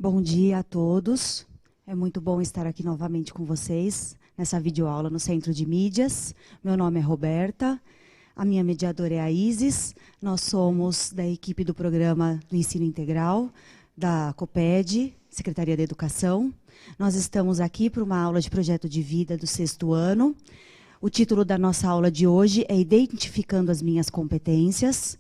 Bom dia a todos. É muito bom estar aqui novamente com vocês, nessa videoaula no Centro de Mídias. Meu nome é Roberta, a minha mediadora é a Isis. Nós somos da equipe do Programa do Ensino Integral, da COPED, Secretaria da Educação. Nós estamos aqui para uma aula de projeto de vida do 6º ano. O título da nossa aula de hoje é Identificando as Minhas Competências.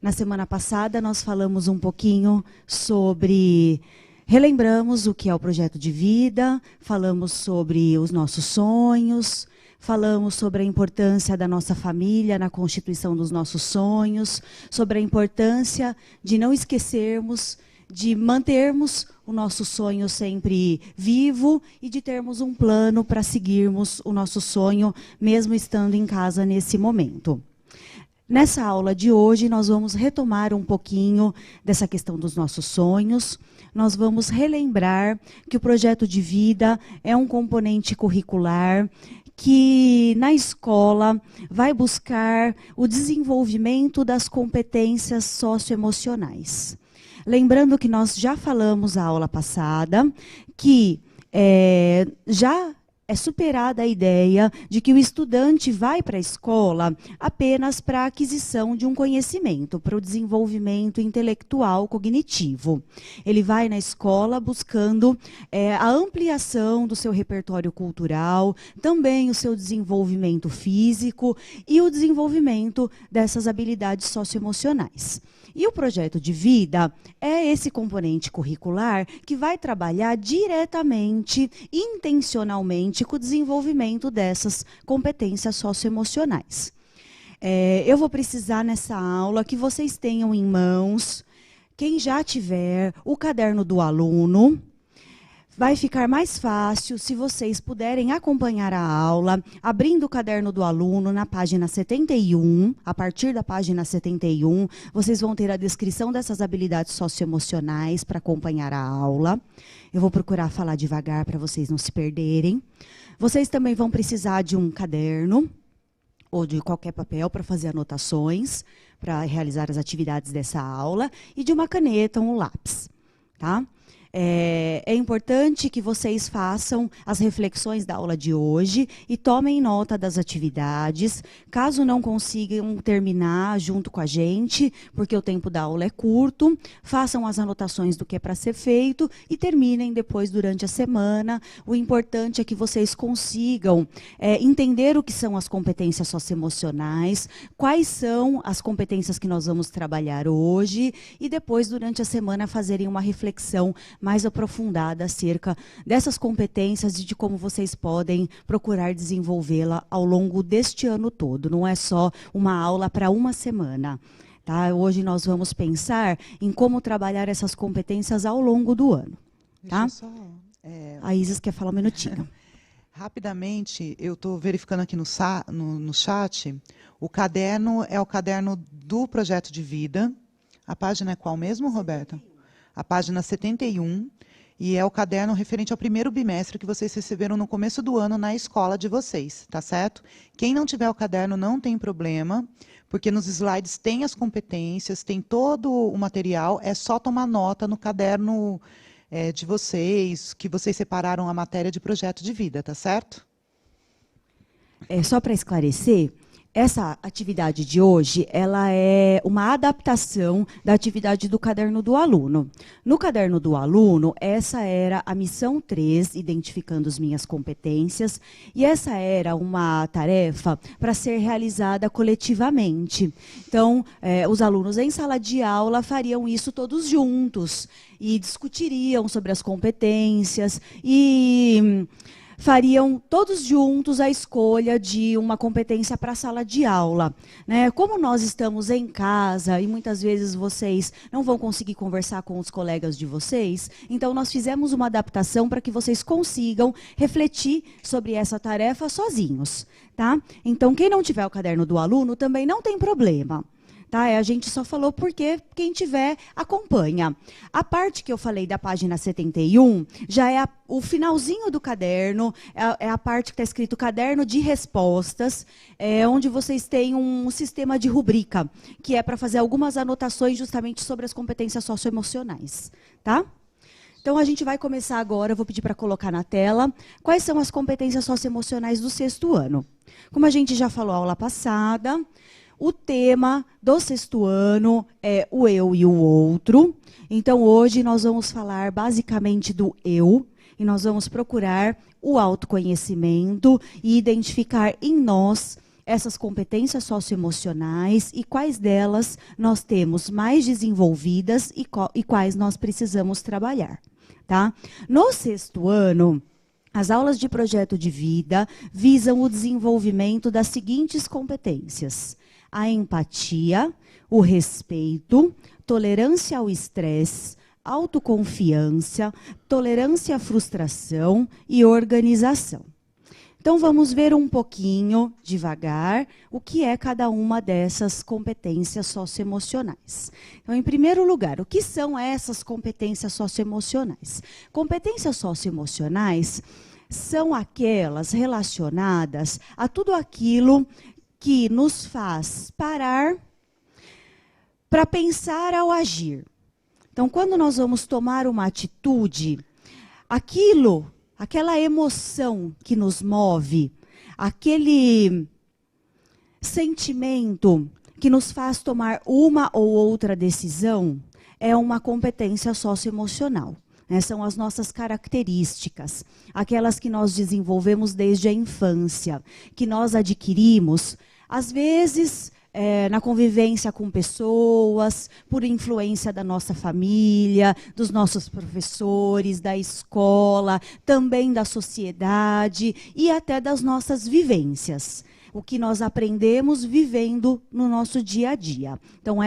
Na semana passada, nós falamos um pouquinho sobre... Relembramos o que é o projeto de vida, falamos sobre os nossos sonhos, falamos sobre a importância da nossa família na constituição dos nossos sonhos, sobre a importância de não esquecermos, de mantermos o nosso sonho sempre vivo e de termos um plano para seguirmos o nosso sonho, mesmo estando em casa nesse momento. Nessa aula de hoje, nós vamos retomar um pouquinho dessa questão dos nossos sonhos. Nós vamos relembrar que o projeto de vida é um componente curricular que, na escola, vai buscar o desenvolvimento das competências socioemocionais. Lembrando que nós já falamos na aula passada que já é superada a ideia de que o estudante vai para a escola apenas para a aquisição de um conhecimento, para o desenvolvimento intelectual cognitivo. Ele vai na escola buscando a ampliação do seu repertório cultural, também o seu desenvolvimento físico e o desenvolvimento dessas habilidades socioemocionais. E o projeto de vida é esse componente curricular que vai trabalhar diretamente, intencionalmente, com o desenvolvimento dessas competências socioemocionais. Eu vou precisar nessa aula que vocês tenham em mãos, quem já tiver o caderno do aluno. Vai ficar mais fácil se vocês puderem acompanhar a aula, abrindo o caderno do aluno na página 71. A partir da página 71, vocês vão ter a descrição dessas habilidades socioemocionais para acompanhar a aula. Eu vou procurar falar devagar para vocês não se perderem. Vocês também vão precisar de um caderno ou de qualquer papel para fazer anotações, para realizar as atividades dessa aula, e de uma caneta, um lápis, tá? É importante que vocês façam as reflexões da aula de hoje e tomem nota das atividades. Caso não consigam terminar junto com a gente, porque o tempo da aula é curto, façam as anotações do que é para ser feito e terminem depois durante a semana. O importante é que vocês consigam entender o que são as competências socioemocionais, quais são as competências que nós vamos trabalhar hoje e depois, durante a semana, fazerem uma reflexão mais aprofundada acerca dessas competências e de como vocês podem procurar desenvolvê-la ao longo deste ano todo. Não é só uma aula para uma semana. Tá? Hoje nós vamos pensar em como trabalhar essas competências ao longo do ano. Tá? A Isis quer falar um minutinho. Rapidamente, eu estou verificando aqui no chat, o caderno é o caderno do projeto de vida. A página é qual mesmo, Roberta? A página 71, e é o caderno referente ao primeiro bimestre que vocês receberam no começo do ano na escola de vocês, tá certo? Quem não tiver o caderno não tem problema, porque nos slides tem as competências, tem todo o material, é só tomar nota no caderno de vocês, que vocês separaram a matéria de projeto de vida, tá certo? Só para esclarecer, essa atividade de hoje, ela é uma adaptação da atividade do caderno do aluno. No caderno do aluno, essa era a missão 3, identificando as minhas competências, e essa era uma tarefa para ser realizada coletivamente. Então, os alunos em sala de aula fariam isso todos juntos, e discutiriam sobre as competências, e fariam todos juntos a escolha de uma competência para a sala de aula. Né? Como nós estamos em casa e muitas vezes vocês não vão conseguir conversar com os colegas de vocês, então nós fizemos uma adaptação para que vocês consigam refletir sobre essa tarefa sozinhos. Tá? Então, quem não tiver o caderno do aluno também não tem problema. Tá? A gente só falou porque quem tiver, acompanha. A parte que eu falei da página 71 já é o finalzinho do caderno, é a parte que está escrito caderno de respostas, onde vocês têm um sistema de rubrica, que é para fazer algumas anotações justamente sobre as competências socioemocionais. Tá? Então, a gente vai começar agora, eu vou pedir para colocar na tela, quais são as competências socioemocionais do 6º ano. Como a gente já falou na aula passada, o tema do 6º ano é o eu e o outro. Então, hoje nós vamos falar basicamente do eu, e nós vamos procurar o autoconhecimento e identificar em nós essas competências socioemocionais e quais delas nós temos mais desenvolvidas e quais nós precisamos trabalhar. Tá? No 6º ano, as aulas de projeto de vida visam o desenvolvimento das seguintes competências: a empatia, o respeito, tolerância ao estresse, autoconfiança, tolerância à frustração e organização. Então, vamos ver um pouquinho, devagar, o que é cada uma dessas competências socioemocionais. Então, em primeiro lugar, o que são essas competências socioemocionais? Competências socioemocionais são aquelas relacionadas a tudo aquilo que nos faz parar para pensar ao agir. Então, quando nós vamos tomar uma atitude, aquela emoção que nos move, aquele sentimento que nos faz tomar uma ou outra decisão, é uma competência socioemocional. São as nossas características, aquelas que nós desenvolvemos desde a infância, que nós adquirimos, às vezes, na convivência com pessoas, por influência da nossa família, dos nossos professores, da escola, também da sociedade e até das nossas vivências. O que nós aprendemos vivendo no nosso dia a dia. Então,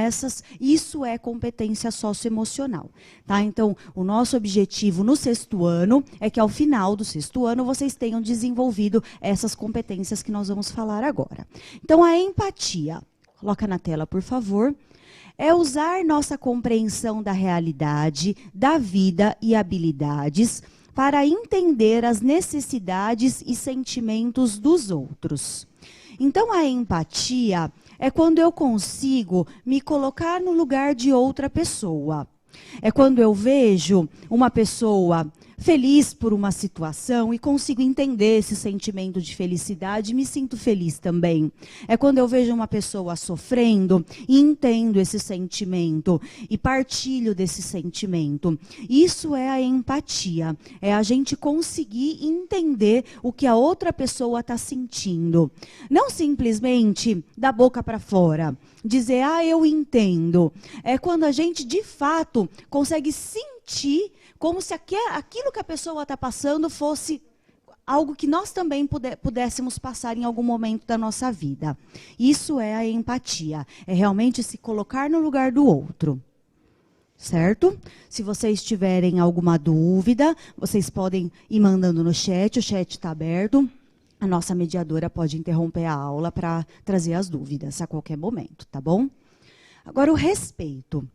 isso é competência socioemocional. Tá? Então, o nosso objetivo no 6º ano é que ao final do 6º ano vocês tenham desenvolvido essas competências que nós vamos falar agora. Então, a empatia. Coloca na tela, por favor. É usar nossa compreensão da realidade, da vida e habilidades para entender as necessidades e sentimentos dos outros. Então, a empatia é quando eu consigo me colocar no lugar de outra pessoa. É quando eu vejo uma pessoa feliz por uma situação e consigo entender esse sentimento de felicidade e me sinto feliz também. É quando eu vejo uma pessoa sofrendo e entendo esse sentimento e partilho desse sentimento. Isso é a empatia. É a gente conseguir entender o que a outra pessoa está sentindo. Não simplesmente da boca para fora. Dizer, eu entendo. É quando a gente, de fato, consegue sentir como se aquilo que a pessoa está passando fosse algo que nós também pudéssemos passar em algum momento da nossa vida. Isso é a empatia. É realmente se colocar no lugar do outro. Certo? Se vocês tiverem alguma dúvida, vocês podem ir mandando no chat. O chat está aberto. A nossa mediadora pode interromper a aula para trazer as dúvidas a qualquer momento, tá bom? Agora, o respeito.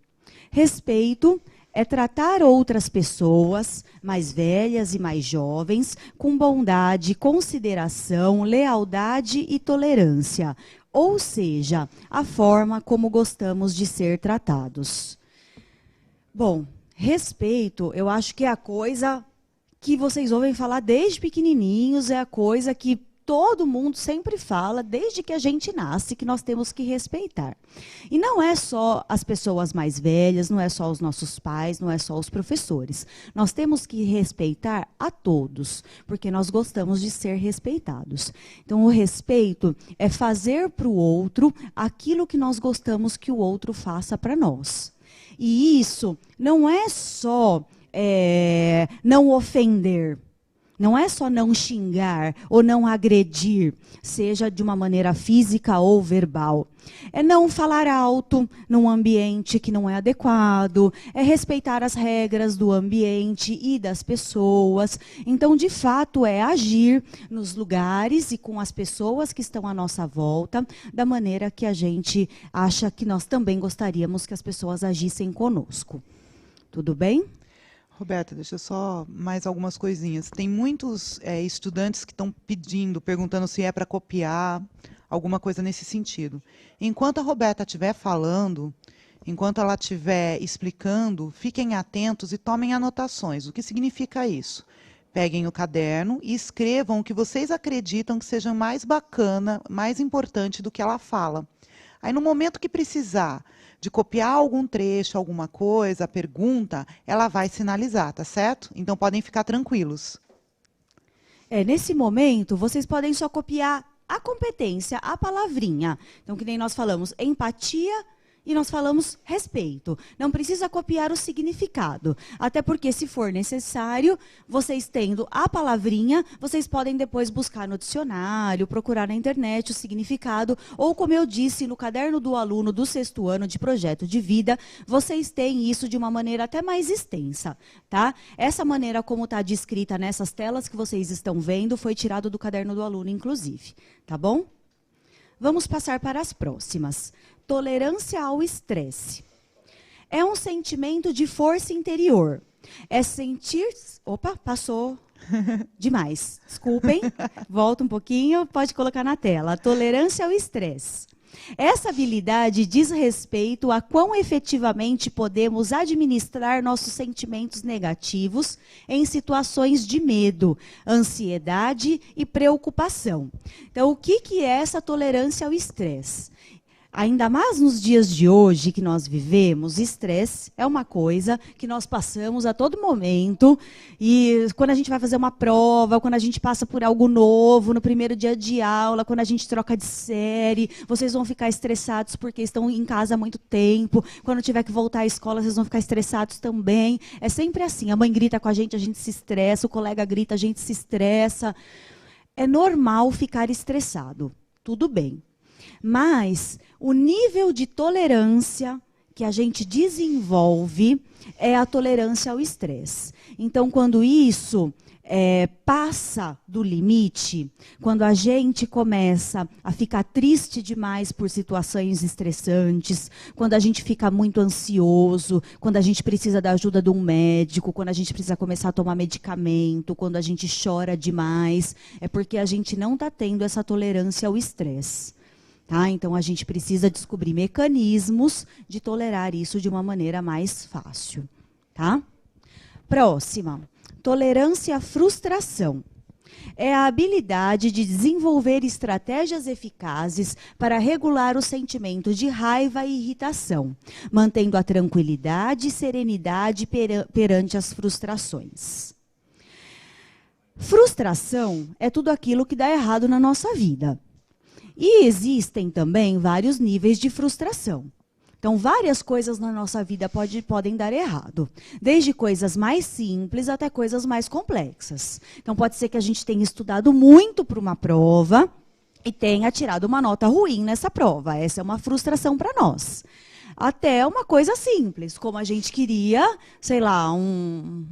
Respeito é tratar outras pessoas, mais velhas e mais jovens, com bondade, consideração, lealdade e tolerância. Ou seja, a forma como gostamos de ser tratados. Bom, respeito, eu acho que é a coisa que vocês ouvem falar desde pequenininhos, é a coisa que todo mundo sempre fala, desde que a gente nasce, que nós temos que respeitar. E não é só as pessoas mais velhas, não é só os nossos pais, não é só os professores. Nós temos que respeitar a todos, porque nós gostamos de ser respeitados. Então, o respeito é fazer para o outro aquilo que nós gostamos que o outro faça para nós. E isso não é só não ofender. Não é só não xingar ou não agredir, seja de uma maneira física ou verbal. É não falar alto num ambiente que não é adequado, é respeitar as regras do ambiente e das pessoas. Então, de fato, é agir nos lugares e com as pessoas que estão à nossa volta, da maneira que a gente acha que nós também gostaríamos que as pessoas agissem conosco. Tudo bem? Roberta, deixa eu só mais algumas coisinhas. Tem muitos estudantes que estão perguntando se é para copiar, alguma coisa nesse sentido. Enquanto a Roberta estiver falando, Enquanto ela estiver explicando, fiquem atentos e tomem anotações. O que significa isso? Peguem o caderno e escrevam o que vocês acreditam que seja mais bacana, mais importante do que ela fala. Aí, no momento que precisar de copiar algum trecho, alguma coisa, pergunta, ela vai sinalizar, tá certo? Então, podem ficar tranquilos. Nesse momento, vocês podem só copiar a competência, a palavrinha. Então, que nem nós falamos, empatia, e nós falamos respeito. Não precisa copiar o significado. Até porque, se for necessário, vocês tendo a palavrinha, vocês podem depois buscar no dicionário, procurar na internet o significado, ou, como eu disse, no caderno do aluno do 6º ano de projeto de vida, vocês têm isso de uma maneira até mais extensa. Tá? Essa maneira como está descrita nessas telas que vocês estão vendo, foi tirado do caderno do aluno, inclusive. Tá bom? Vamos passar para as próximas. Tolerância ao estresse. É um sentimento de força interior. É sentir... Opa, passou demais. Desculpem. Volta um pouquinho, pode colocar na tela. Tolerância ao estresse. Essa habilidade diz respeito a quão efetivamente podemos administrar nossos sentimentos negativos em situações de medo, ansiedade e preocupação. Então, o que é essa tolerância ao estresse? Ainda mais nos dias de hoje que nós vivemos, estresse é uma coisa que nós passamos a todo momento. E quando a gente vai fazer uma prova, quando a gente passa por algo novo, no primeiro dia de aula, quando a gente troca de série, vocês vão ficar estressados porque estão em casa há muito tempo. Quando tiver que voltar à escola, vocês vão ficar estressados também. É sempre assim. A mãe grita com a gente se estressa, o colega grita, a gente se estressa. É normal ficar estressado. Tudo bem. Mas o nível de tolerância que a gente desenvolve é a tolerância ao estresse. Então, quando isso passa do limite, quando a gente começa a ficar triste demais por situações estressantes, quando a gente fica muito ansioso, quando a gente precisa da ajuda de um médico, quando a gente precisa começar a tomar medicamento, quando a gente chora demais, é porque a gente não está tendo essa tolerância ao estresse. Tá? Então, a gente precisa descobrir mecanismos de tolerar isso de uma maneira mais fácil. Tá? Próxima. Tolerância à frustração. É a habilidade de desenvolver estratégias eficazes para regular o sentimento de raiva e irritação, mantendo a tranquilidade e serenidade perante as frustrações. Frustração é tudo aquilo que dá errado na nossa vida. E existem também vários níveis de frustração. Então, várias coisas na nossa vida podem dar errado. Desde coisas mais simples até coisas mais complexas. Então, pode ser que a gente tenha estudado muito para uma prova e tenha tirado uma nota ruim nessa prova. Essa é uma frustração para nós. Até uma coisa simples, como a gente queria, sei lá,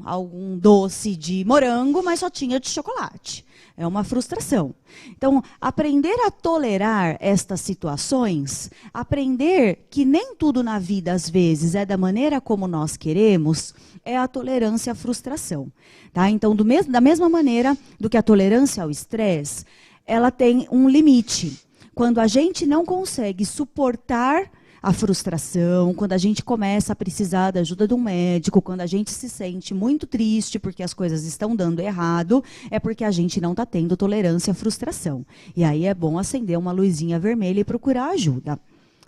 algum doce de morango, mas só tinha de chocolate. É uma frustração. Então, aprender a tolerar estas situações, aprender que nem tudo na vida, às vezes, é da maneira como nós queremos, é a tolerância à frustração. Tá? Então, da mesma maneira do que a tolerância ao estresse, ela tem um limite. Quando a gente não consegue suportar a frustração, quando a gente começa a precisar da ajuda de um médico, quando a gente se sente muito triste porque as coisas estão dando errado, é porque a gente não está tendo tolerância à frustração. E aí é bom acender uma luzinha vermelha e procurar ajuda.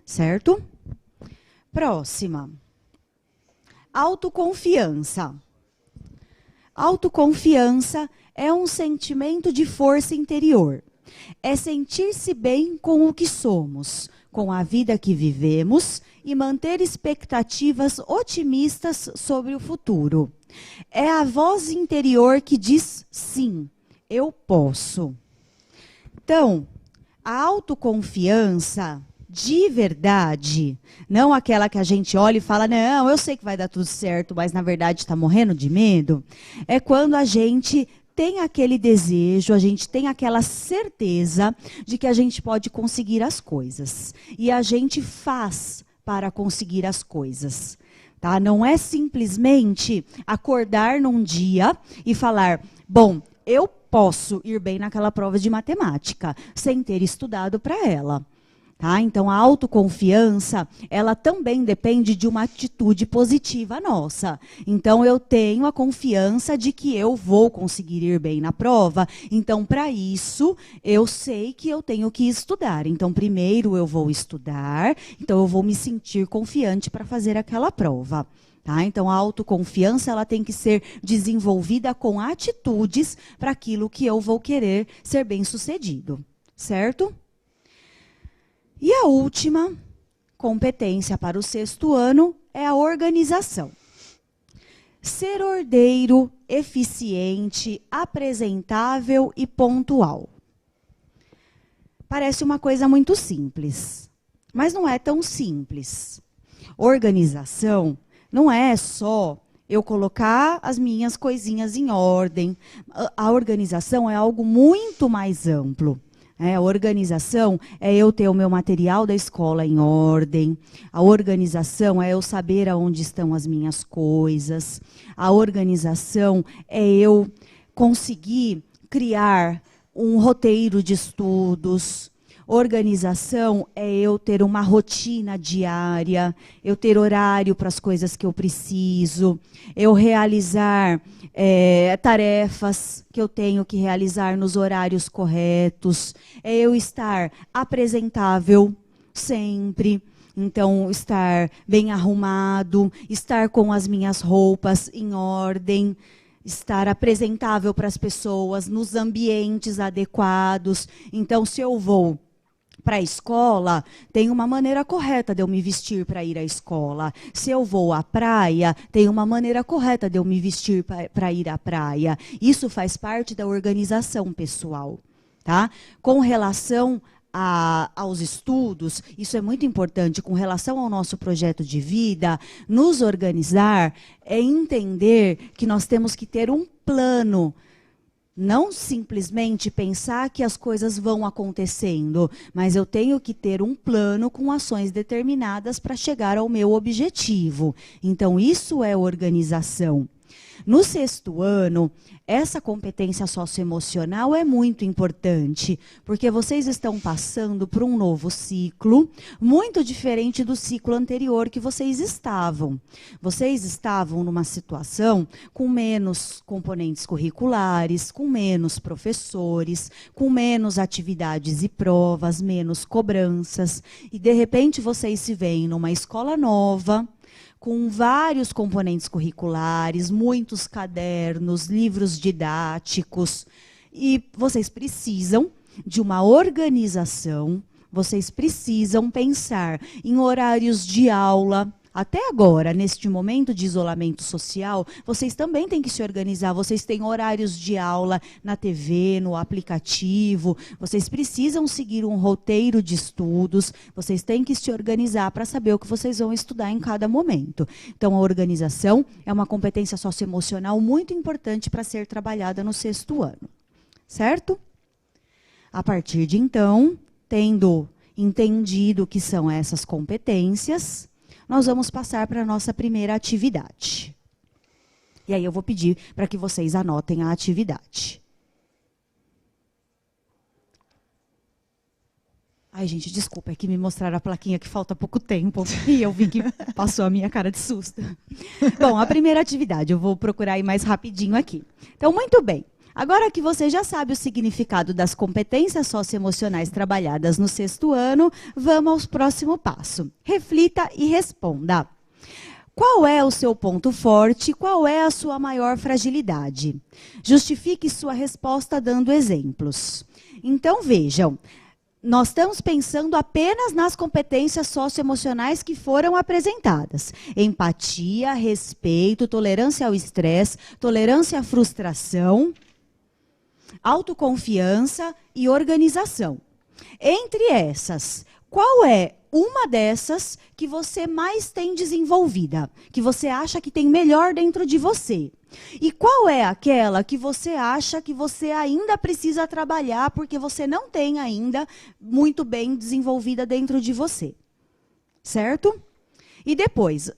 Certo? Próxima. Autoconfiança. Autoconfiança é um sentimento de força interior. É sentir-se bem com o que somos, com a vida que vivemos e manter expectativas otimistas sobre o futuro. É a voz interior que diz sim, eu posso. Então, a autoconfiança de verdade, não aquela que a gente olha e fala, não, eu sei que vai dar tudo certo, mas na verdade está morrendo de medo, é quando a gente tem aquele desejo, a gente tem aquela certeza de que a gente pode conseguir as coisas. E a gente faz para conseguir as coisas. Tá? Não é simplesmente acordar num dia e falar, bom, eu posso ir bem naquela prova de matemática, sem ter estudado para ela. Tá? Então, a autoconfiança, ela também depende de uma atitude positiva nossa. Então, eu tenho a confiança de que eu vou conseguir ir bem na prova. Então, para isso, eu sei que eu tenho que estudar. Então, primeiro eu vou estudar, então eu vou me sentir confiante para fazer aquela prova. Tá? Então, a autoconfiança ela tem que ser desenvolvida com atitudes para aquilo que eu vou querer ser bem-sucedido. Certo? E a última competência para o 6º ano é a organização. Ser ordeiro, eficiente, apresentável e pontual. Parece uma coisa muito simples, mas não é tão simples. Organização não é só eu colocar as minhas coisinhas em ordem. A organização é algo muito mais amplo. A organização é eu ter o meu material da escola em ordem. A organização é eu saber aonde estão as minhas coisas. A organização é eu conseguir criar um roteiro de estudos. Organização é eu ter uma rotina diária, eu ter horário para as coisas que eu preciso, eu realizar tarefas que eu tenho que realizar nos horários corretos, é eu estar apresentável sempre, então estar bem arrumado, estar com as minhas roupas em ordem, estar apresentável para as pessoas, nos ambientes adequados. Então, se eu vou para a escola, tem uma maneira correta de eu me vestir para ir à escola. Se eu vou à praia, tem uma maneira correta de eu me vestir para ir à praia. Isso faz parte da organização pessoal. Tá? Com relação aos estudos, isso é muito importante. Com relação ao nosso projeto de vida, nos organizar é entender que nós temos que ter um plano. Não simplesmente pensar que as coisas vão acontecendo, mas eu tenho que ter um plano com ações determinadas para chegar ao meu objetivo. Então, isso é organização. No 6º ano, essa competência socioemocional é muito importante, porque vocês estão passando por um novo ciclo, muito diferente do ciclo anterior que vocês estavam. Vocês estavam numa situação com menos componentes curriculares, com menos professores, com menos atividades e provas, menos cobranças, e de repente vocês se veem numa escola nova, com vários componentes curriculares, muitos cadernos, livros didáticos. E vocês precisam de uma organização, vocês precisam pensar em horários de aula. Até agora, neste momento de isolamento social, vocês também têm que se organizar. Vocês têm horários de aula na TV, no aplicativo. Vocês precisam seguir um roteiro de estudos. Vocês têm que se organizar para saber o que vocês vão estudar em cada momento. Então, a organização é uma competência socioemocional muito importante para ser trabalhada no 6º ano. Certo? A partir de então, tendo entendido o que são essas competências, nós vamos passar para a nossa primeira atividade. E aí eu vou pedir para que vocês anotem a atividade. Ai, gente, desculpa, é que me mostraram a plaquinha que falta pouco tempo. E eu vi que passou a minha cara de susto. Bom, a primeira atividade, eu vou procurar ir mais rapidinho aqui. Então, muito bem. Agora que você já sabe o significado das competências socioemocionais trabalhadas no 6º ano, vamos ao próximo passo. Reflita e responda. Qual é o seu ponto forte? Qual é a sua maior fragilidade? Justifique sua resposta dando exemplos. Então, vejam, nós estamos pensando apenas nas competências socioemocionais que foram apresentadas. Empatia, respeito, tolerância ao estresse, tolerância à frustração, autoconfiança e organização. Entre essas, qual é uma dessas que você mais tem desenvolvida? Que você acha que tem melhor dentro de você? E qual é aquela que você acha que você ainda precisa trabalhar porque você não tem ainda muito bem desenvolvida dentro de você? Certo? E depois,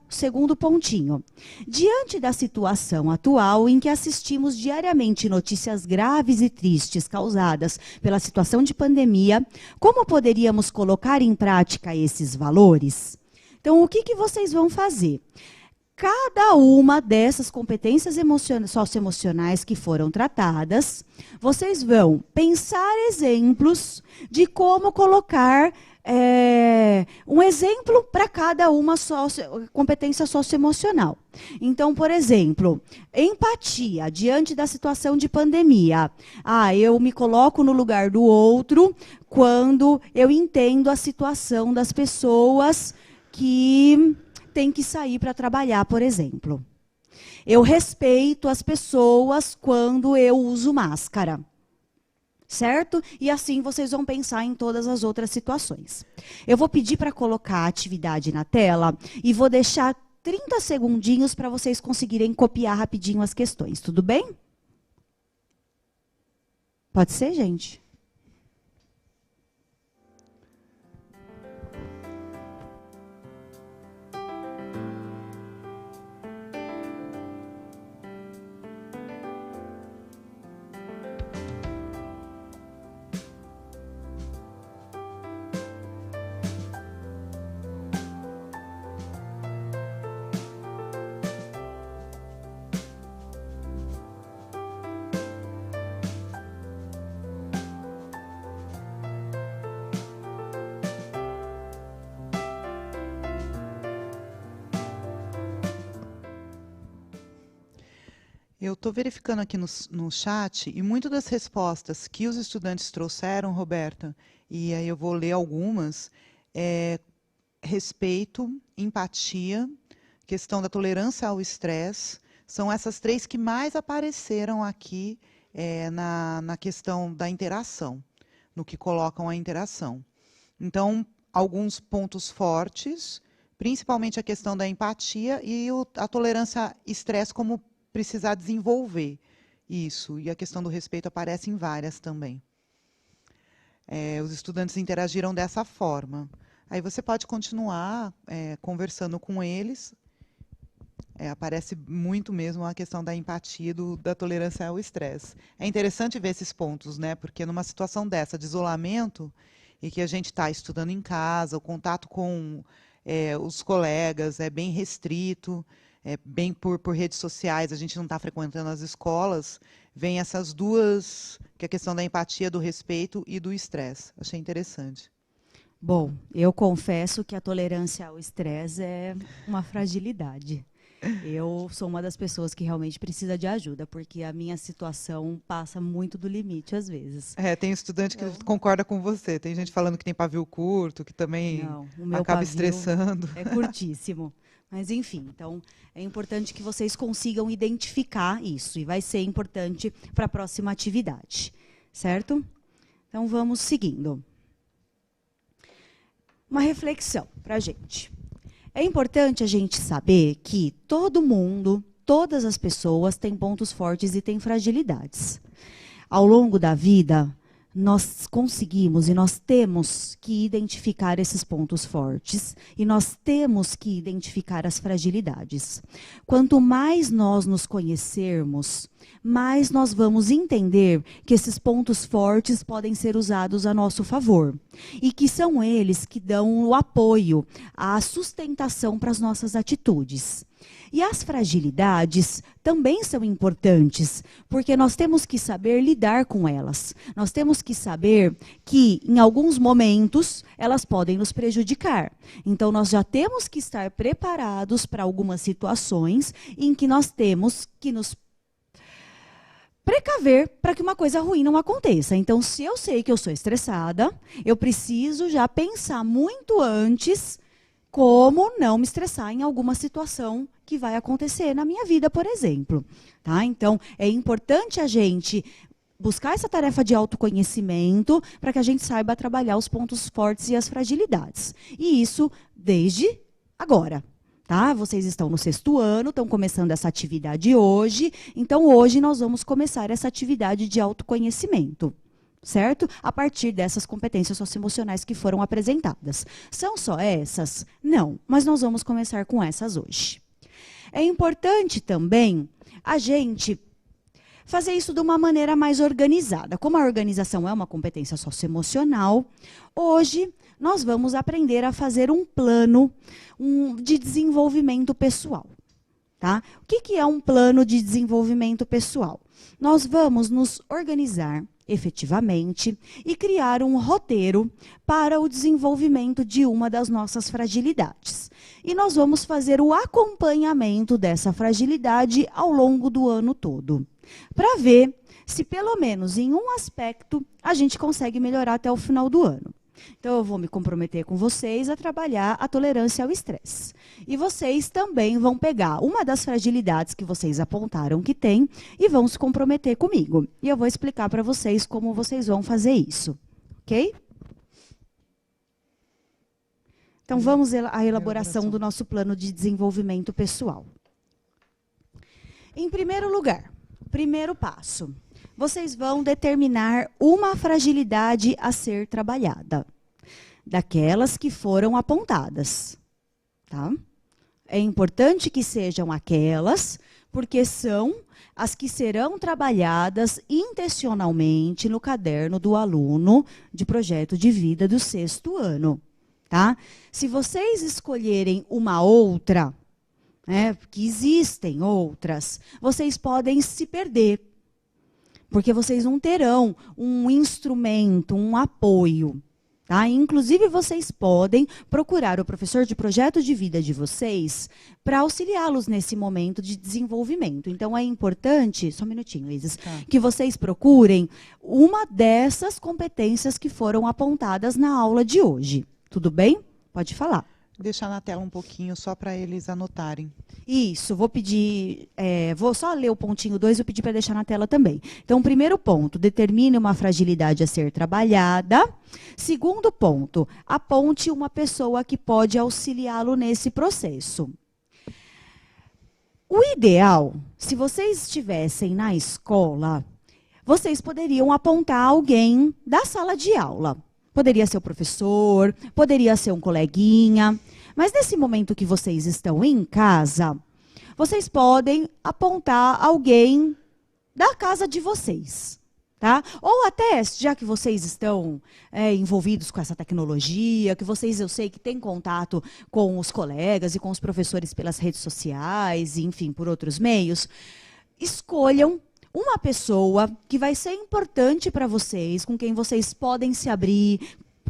segundo pontinho. Diante da situação atual em que assistimos diariamente notícias graves e tristes causadas pela situação de pandemia, como poderíamos colocar em prática esses valores? Então, o que vocês vão fazer? Cada uma dessas competências socioemocionais que foram tratadas, vocês vão pensar exemplos de como colocar um exemplo para cada uma competência socioemocional. Então, por exemplo, empatia diante da situação de pandemia. Eu me coloco no lugar do outro quando eu entendo a situação das pessoas que têm que sair para trabalhar, por exemplo. Eu respeito as pessoas quando eu uso máscara. Certo? E assim vocês vão pensar em todas as outras situações. Eu vou pedir para colocar a atividade na tela e vou deixar 30 segundinhos para vocês conseguirem copiar rapidinho as questões. Tudo bem? Pode ser, gente? Eu estou verificando aqui no chat, e muitas das respostas que os estudantes trouxeram, Roberta, e aí eu vou ler algumas, respeito, empatia, questão da tolerância ao estresse, são essas 3 que mais apareceram aqui na questão da interação, no que colocam a interação. Então, alguns pontos fortes, principalmente a questão da empatia e a tolerância ao estresse como precisar desenvolver isso. E a questão do respeito aparece em várias também. Os estudantes interagiram dessa forma. Aí você pode continuar conversando com eles. Aparece muito mesmo a questão da empatia e da tolerância ao estresse. É interessante ver esses pontos, né? Porque numa situação dessa, de isolamento, e que a gente está estudando em casa, o contato com os colegas é bem restrito, bem por redes sociais, a gente não está frequentando as escolas, vem essas duas, que é a questão da empatia, do respeito e do estresse. Achei interessante. Bom, eu confesso que a tolerância ao estresse é uma fragilidade. Eu sou uma das pessoas que realmente precisa de ajuda, porque a minha situação passa muito do limite, às vezes. Tem estudante que concorda com você. Tem gente falando que tem pavio curto, que também acaba estressando. É curtíssimo. Mas, enfim, então, é importante que vocês consigam identificar isso. E vai ser importante para a próxima atividade. Certo? Então, vamos seguindo. Uma reflexão para a gente. É importante a gente saber que todo mundo, todas as pessoas têm pontos fortes e têm fragilidades. Ao longo da vida, nós conseguimos e nós temos que identificar esses pontos fortes e nós temos que identificar as fragilidades. Quanto mais nós nos conhecermos, mais nós vamos entender que esses pontos fortes podem ser usados a nosso favor e que são eles que dão o apoio, a sustentação para as nossas atitudes. E as fragilidades também são importantes, porque nós temos que saber lidar com elas. Nós temos que saber que, em alguns momentos, elas podem nos prejudicar. Então, nós já temos que estar preparados para algumas situações em que nós temos que nos precaver para que uma coisa ruim não aconteça. Então, se eu sei que eu sou estressada, eu preciso já pensar muito antes como não me estressar em alguma situação que vai acontecer na minha vida, por exemplo. Tá? Então, é importante a gente buscar essa tarefa de autoconhecimento para que a gente saiba trabalhar os pontos fortes e as fragilidades. E isso desde agora. Tá? Vocês estão no 6º ano, estão começando essa atividade hoje. Então, hoje nós vamos começar essa atividade de autoconhecimento. certo? A partir dessas competências socioemocionais que foram apresentadas. São só essas? Não, mas nós vamos começar com essas hoje. É importante também a gente fazer isso de uma maneira mais organizada. Como a organização é uma competência socioemocional, hoje nós vamos aprender a fazer um plano de desenvolvimento pessoal. Tá? O que é um plano de desenvolvimento pessoal? Nós vamos nos organizar efetivamente e criar um roteiro para o desenvolvimento de uma das nossas fragilidades. E nós vamos fazer o acompanhamento dessa fragilidade ao longo do ano todo, para ver se pelo menos em um aspecto a gente consegue melhorar até o final do ano. Então, eu vou me comprometer com vocês a trabalhar a tolerância ao estresse. E vocês também vão pegar uma das fragilidades que vocês apontaram que tem e vão se comprometer comigo. E eu vou explicar para vocês como vocês vão fazer isso. Ok? Então, vamos à elaboração do nosso plano de desenvolvimento pessoal. Em primeiro lugar, primeiro passo. Vocês vão determinar uma fragilidade a ser trabalhada, daquelas que foram apontadas. Tá? É importante que sejam aquelas, porque são as que serão trabalhadas intencionalmente no caderno do aluno de projeto de vida do 6º ano. Tá? Se vocês escolherem uma outra, porque existem outras, vocês podem se perder. Porque vocês não terão um instrumento, um apoio. Tá? Inclusive, vocês podem procurar o professor de projeto de vida de vocês para auxiliá-los nesse momento de desenvolvimento. Então, é importante, só um minutinho, Isis, que vocês procurem uma dessas competências que foram apontadas na aula de hoje. Tudo bem? Pode falar. Deixar na tela um pouquinho, só para eles anotarem. Isso, vou pedir, vou só ler o pontinho 2 e pedir para deixar na tela também. Então, primeiro ponto, determine uma fragilidade a ser trabalhada. Segundo ponto, aponte uma pessoa que pode auxiliá-lo nesse processo. O ideal, se vocês estivessem na escola, vocês poderiam apontar alguém da sala de aula. Poderia ser o professor, poderia ser um coleguinha. Mas nesse momento que vocês estão em casa, vocês podem apontar alguém da casa de vocês. Tá? Ou até, já que vocês estão envolvidos com essa tecnologia, que vocês, eu sei que têm contato com os colegas e com os professores pelas redes sociais, enfim, por outros meios, escolham uma pessoa que vai ser importante para vocês, com quem vocês podem se abrir,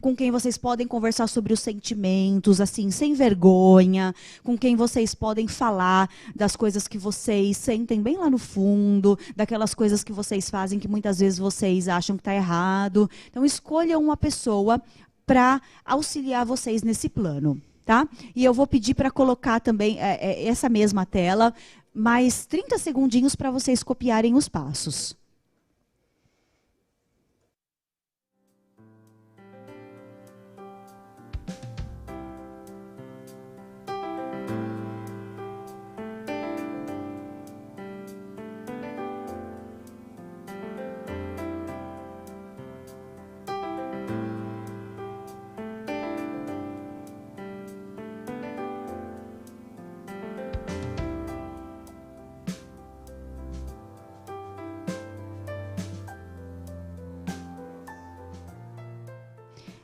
com quem vocês podem conversar sobre os sentimentos, assim, sem vergonha, com quem vocês podem falar das coisas que vocês sentem bem lá no fundo, daquelas coisas que vocês fazem que muitas vezes vocês acham que está errado. Então, escolham uma pessoa para auxiliar vocês nesse plano. Tá? E eu vou pedir para colocar também essa mesma tela, mais 30 segundinhos para vocês copiarem os passos.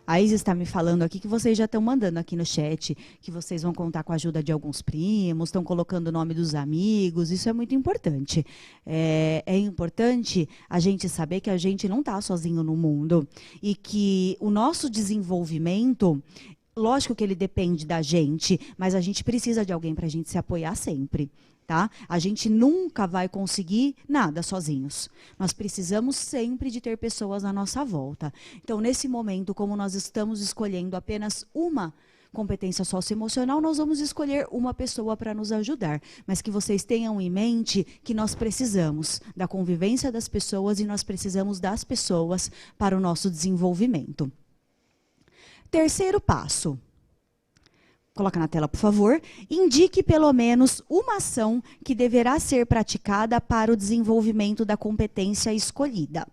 A Isis está me falando aqui que vocês já estão mandando aqui no chat, que vocês vão contar com a ajuda de alguns primos, estão colocando o nome dos amigos, isso é muito importante. É importante a gente saber que a gente não está sozinho no mundo e que o nosso desenvolvimento, lógico que ele depende da gente, mas a gente precisa de alguém para a gente se apoiar sempre. Tá? A gente nunca vai conseguir nada sozinhos. Nós precisamos sempre de ter pessoas à nossa volta. Então, nesse momento, como nós estamos escolhendo apenas uma competência socioemocional, nós vamos escolher uma pessoa para nos ajudar. Mas que vocês tenham em mente que nós precisamos da convivência das pessoas e nós precisamos das pessoas para o nosso desenvolvimento. Terceiro passo. Coloca na tela, por favor. Indique pelo menos uma ação que deverá ser praticada para o desenvolvimento da competência escolhida.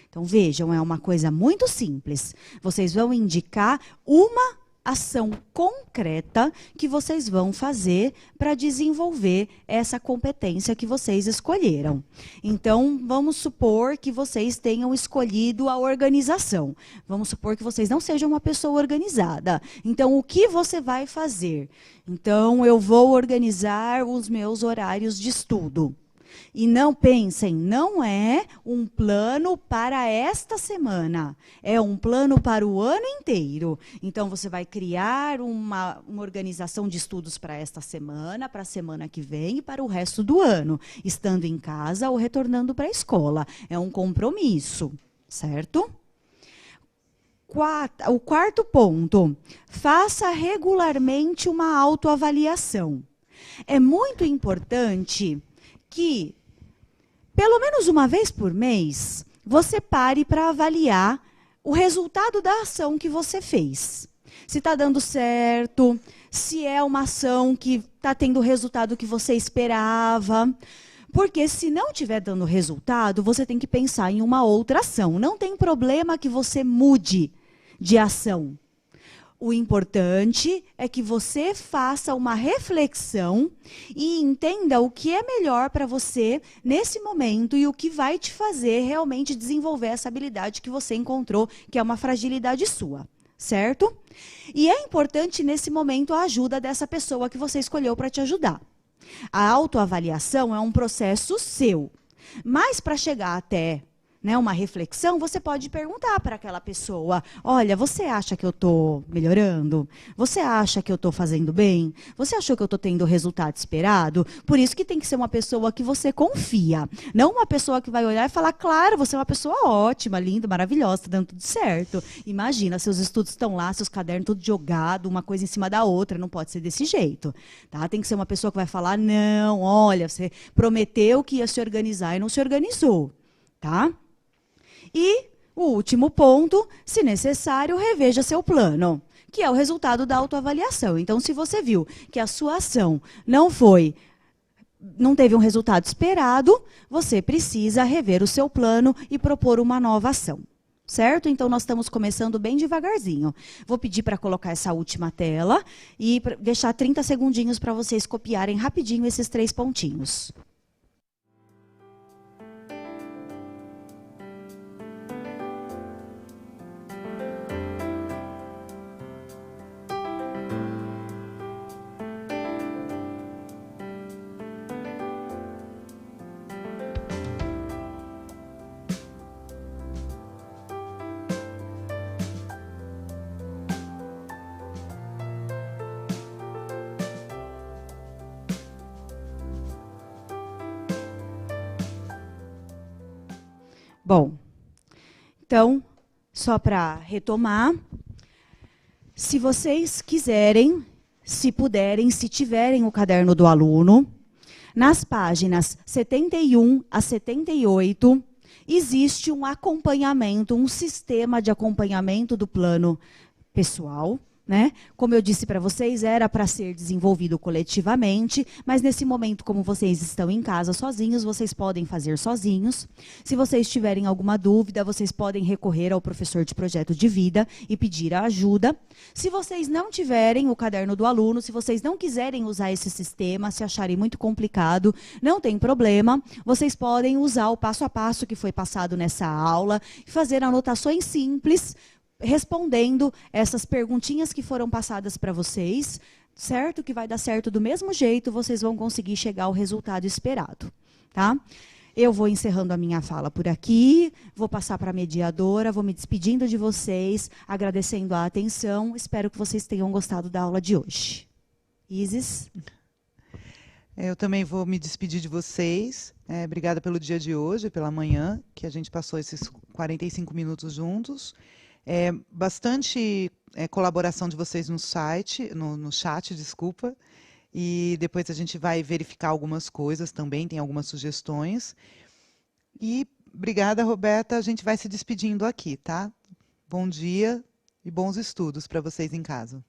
Então, vejam, é uma coisa muito simples. Vocês vão indicar uma ação concreta que vocês vão fazer para desenvolver essa competência que vocês escolheram. Então, vamos supor que vocês tenham escolhido a organização. Vamos supor que vocês não sejam uma pessoa organizada. Então, o que você vai fazer? Então, eu vou organizar os meus horários de estudo. E não pensem, não é um plano para esta semana, é um plano para o ano inteiro. Então, você vai criar uma organização de estudos para esta semana, para a semana que vem e para o resto do ano, estando em casa ou retornando para a escola. É um compromisso, certo? O quarto ponto, faça regularmente uma autoavaliação. É muito importante que, pelo menos uma vez por mês, você pare para avaliar o resultado da ação que você fez. Se está dando certo, se é uma ação que está tendo o resultado que você esperava. Porque se não estiver dando resultado, você tem que pensar em uma outra ação. Não tem problema que você mude de ação. O importante é que você faça uma reflexão e entenda o que é melhor para você nesse momento e o que vai te fazer realmente desenvolver essa habilidade que você encontrou, que é uma fragilidade sua, certo? E é importante nesse momento a ajuda dessa pessoa que você escolheu para te ajudar. A autoavaliação é um processo seu, mas para chegar até uma reflexão, você pode perguntar para aquela pessoa, olha, você acha que eu estou melhorando? Você acha que eu estou fazendo bem? Você achou que eu estou tendo o resultado esperado? Por isso que tem que ser uma pessoa que você confia. Não uma pessoa que vai olhar e falar, claro, você é uma pessoa ótima, linda, maravilhosa, está dando tudo certo. Imagina, seus estudos estão lá, seus cadernos tudo jogado, uma coisa em cima da outra, não pode ser desse jeito. Tá? Tem que ser uma pessoa que vai falar, não, olha, você prometeu que ia se organizar e não se organizou. Tá? E o último ponto, se necessário, reveja seu plano, que é o resultado da autoavaliação. Então, se você viu que a sua ação não teve um resultado esperado, você precisa rever o seu plano e propor uma nova ação. Certo? Então, nós estamos começando bem devagarzinho. Vou pedir para colocar essa última tela e deixar 30 segundinhos para vocês copiarem rapidinho esses 3 pontinhos. Bom, então, só para retomar, se vocês quiserem, se puderem, se tiverem o caderno do aluno, nas páginas 71 a 78, existe um acompanhamento, um sistema de acompanhamento do plano pessoal. Né? Como eu disse para vocês, era para ser desenvolvido coletivamente, mas nesse momento, como vocês estão em casa sozinhos, vocês podem fazer sozinhos. Se vocês tiverem alguma dúvida, vocês podem recorrer ao professor de projeto de vida e pedir a ajuda. Se vocês não tiverem o caderno do aluno, se vocês não quiserem usar esse sistema, se acharem muito complicado, não tem problema. Vocês podem usar o passo a passo que foi passado nessa aula e fazer anotações simples, respondendo essas perguntinhas que foram passadas para vocês, certo? Que vai dar certo do mesmo jeito, vocês vão conseguir chegar ao resultado esperado, tá? Eu vou encerrando a minha fala por aqui, vou passar para a mediadora, vou me despedindo de vocês, agradecendo a atenção, espero que vocês tenham gostado da aula de hoje. Isis? Eu também vou me despedir de vocês. Obrigada pelo dia de hoje, pela manhã, que a gente passou esses 45 minutos juntos. Bastante colaboração de vocês no site, no chat, desculpa. E depois a gente vai verificar algumas coisas também, tem algumas sugestões. E obrigada, Roberta. A gente vai se despedindo aqui, tá? Bom dia e bons estudos para vocês em casa.